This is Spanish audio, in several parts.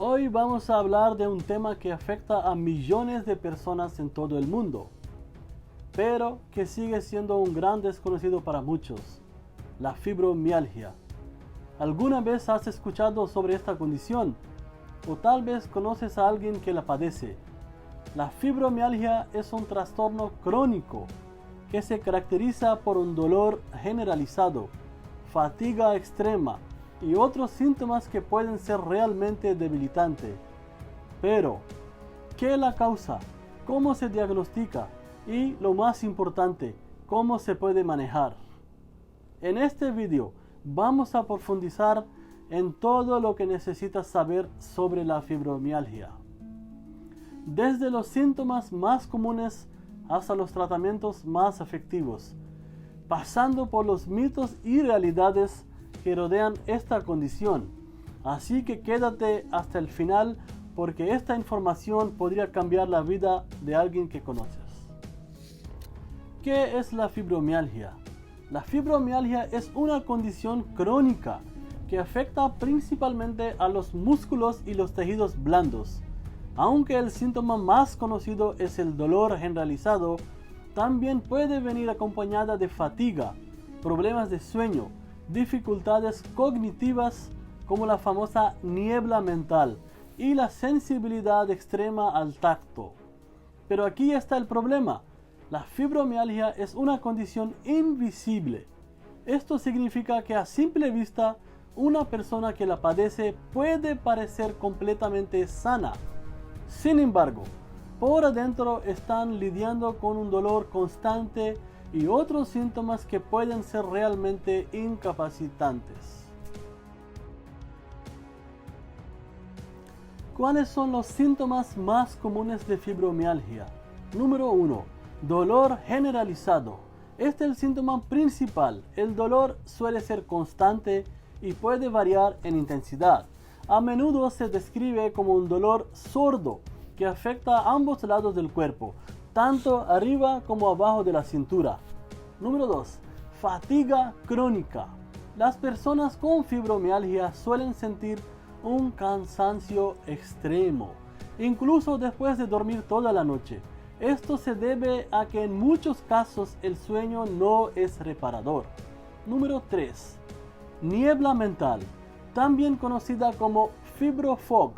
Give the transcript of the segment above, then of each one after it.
Hoy vamos a hablar de un tema que afecta a millones de personas en todo el mundo, pero que sigue siendo un gran desconocido para muchos: la fibromialgia. ¿Alguna vez has escuchado sobre esta condición? O tal vez conoces a alguien que la padece. La fibromialgia es un trastorno crónico que se caracteriza por un dolor generalizado, fatiga extrema y otros síntomas que pueden ser realmente debilitantes. Pero, ¿qué la causa? ¿Cómo se diagnostica? Y lo más importante, ¿cómo se puede manejar? En este video vamos a profundizar en todo lo que necesitas saber sobre la fibromialgia. Desde los síntomas más comunes hasta los tratamientos más efectivos, pasando por los mitos y realidades que rodean esta condición. Así que quédate hasta el final porque esta información podría cambiar la vida de alguien que conoces. ¿Qué es la fibromialgia? La fibromialgia es una condición crónica que afecta principalmente a los músculos y los tejidos blandos. Aunque el síntoma más conocido es el dolor generalizado, también puede venir acompañada de fatiga, problemas de sueño, dificultades cognitivas como la famosa niebla mental y la sensibilidad extrema al tacto. Pero aquí está el problema: la fibromialgia es una condición invisible. Esto significa que a simple vista una persona que la padece puede parecer completamente sana. Sin embargo, por adentro están lidiando con un dolor constante y otros síntomas que pueden ser realmente incapacitantes. ¿Cuáles son los síntomas más comunes de fibromialgia? Número 1. Dolor generalizado. Este es el síntoma principal. El dolor suele ser constante y puede variar en intensidad. A menudo se describe como un dolor sordo que afecta a ambos lados del cuerpo, tanto arriba como abajo de la cintura. Número 2. Fatiga crónica. Las personas con fibromialgia suelen sentir un cansancio extremo, incluso después de dormir toda la noche. Esto se debe a que en muchos casos el sueño no es reparador. Número 3. Niebla mental, también conocida como fibrofog.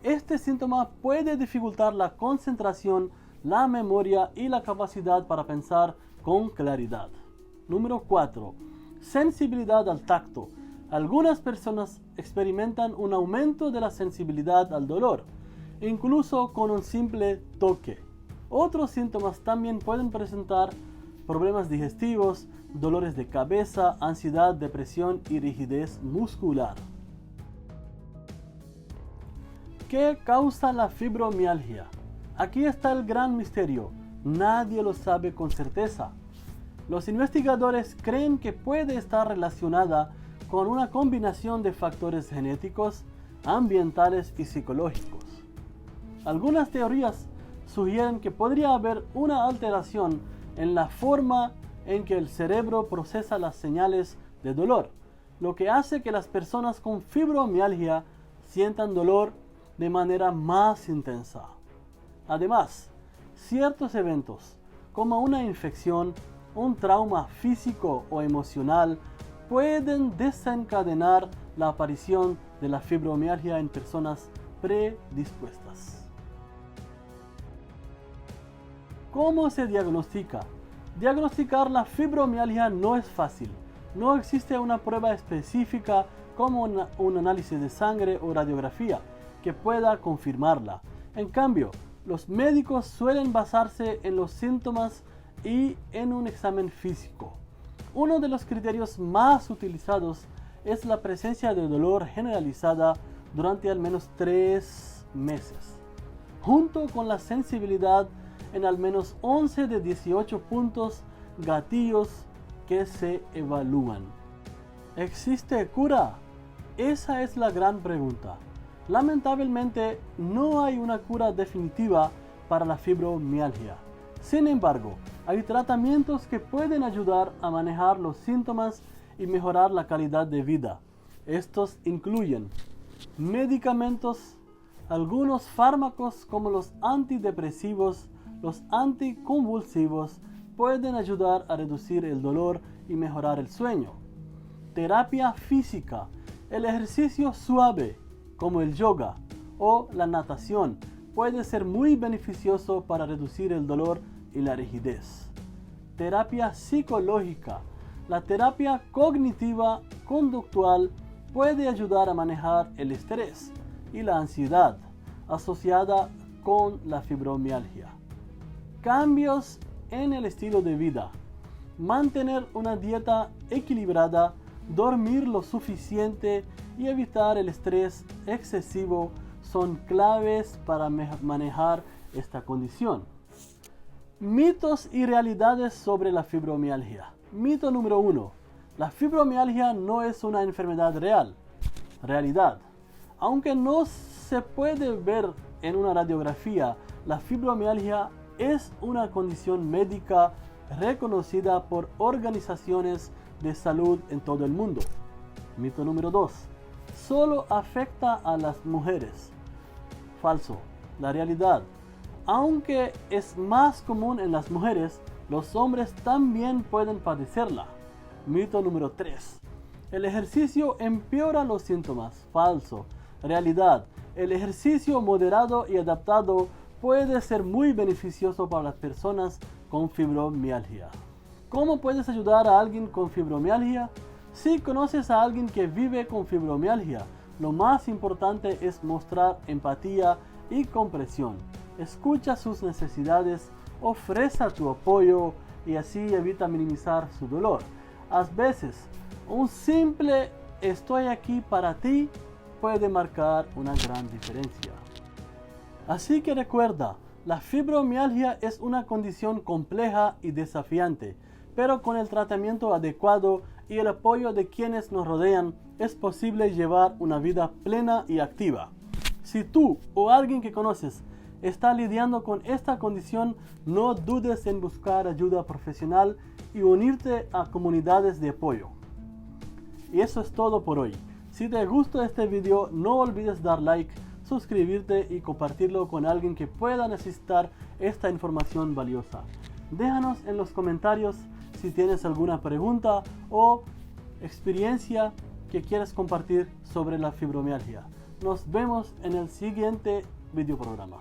Este síntoma puede dificultar la concentración, la memoria y la capacidad para pensar con claridad. Número 4. Sensibilidad al tacto. Algunas personas experimentan un aumento de la sensibilidad al dolor, incluso con un simple toque. Otros síntomas también pueden presentar problemas digestivos, dolores de cabeza, ansiedad, depresión y rigidez muscular. ¿Qué causa la fibromialgia? Aquí está el gran misterio. Nadie lo sabe con certeza. Los investigadores creen que puede estar relacionada con una combinación de factores genéticos, ambientales y psicológicos. Algunas teorías sugieren que podría haber una alteración en la forma en que el cerebro procesa las señales de dolor, lo que hace que las personas con fibromialgia sientan dolor de manera más intensa. Además, ciertos eventos, como una infección, un trauma físico o emocional, pueden desencadenar la aparición de la fibromialgia en personas predispuestas. ¿Cómo se diagnostica? Diagnosticar la fibromialgia no es fácil. No existe una prueba específica como un análisis de sangre o radiografía que pueda confirmarla. En cambio, los médicos suelen basarse en los síntomas y en un examen físico. Uno de los criterios más utilizados es la presencia de dolor generalizada durante al menos 3 meses, junto con la sensibilidad en al menos 11 de 18 puntos gatillos que se evalúan. ¿Existe cura? Esa es la gran pregunta. Lamentablemente, no hay una cura definitiva para la fibromialgia. Sin embargo, hay tratamientos que pueden ayudar a manejar los síntomas y mejorar la calidad de vida. Estos incluyen medicamentos, Algunos fármacos como los antidepresivos, los anticonvulsivos, pueden ayudar a reducir el dolor y mejorar el sueño. Terapia física. El ejercicio suave, como el yoga o la natación, puede ser muy beneficioso para reducir el dolor y la rigidez. Terapia psicológica. La terapia cognitiva conductual puede ayudar a manejar el estrés y la ansiedad asociada con la fibromialgia. Cambios en el estilo de vida. Mantener una dieta equilibrada, dormir lo suficiente y evitar el estrés excesivo son claves para manejar esta condición. Mitos y realidades sobre la fibromialgia. Mito número 1. La fibromialgia no es una enfermedad real. Realidad. Aunque no se puede ver en una radiografía, la fibromialgia es una condición médica reconocida por organizaciones de salud en todo el mundo. Mito número 2. Solo afecta a las mujeres. Falso. La realidad. Aunque es más común en las mujeres, los hombres también pueden padecerla. Mito número 3. El ejercicio empeora los síntomas. Falso. Realidad. El ejercicio moderado y adaptado puede ser muy beneficioso para las personas con fibromialgia. ¿Cómo puedes ayudar a alguien con fibromialgia? Si conoces a alguien que vive con fibromialgia, lo más importante es mostrar empatía y comprensión. Escucha sus necesidades, ofrece tu apoyo y así evita minimizar su dolor. A veces, un simple "estoy aquí para ti" puede marcar una gran diferencia. Así que recuerda, la fibromialgia es una condición compleja y desafiante, pero con el tratamiento adecuado y el apoyo de quienes nos rodean, es posible llevar una vida plena y activa. Si tú o alguien que conoces está lidiando con esta condición, no dudes en buscar ayuda profesional y unirte a comunidades de apoyo. Y eso es todo por hoy. Si te gustó este video, no olvides dar like, suscribirte y compartirlo con alguien que pueda necesitar esta información valiosa. Déjanos en los comentarios si tienes alguna pregunta o experiencia que quieras compartir sobre la fibromialgia. Nos vemos en el siguiente video programa.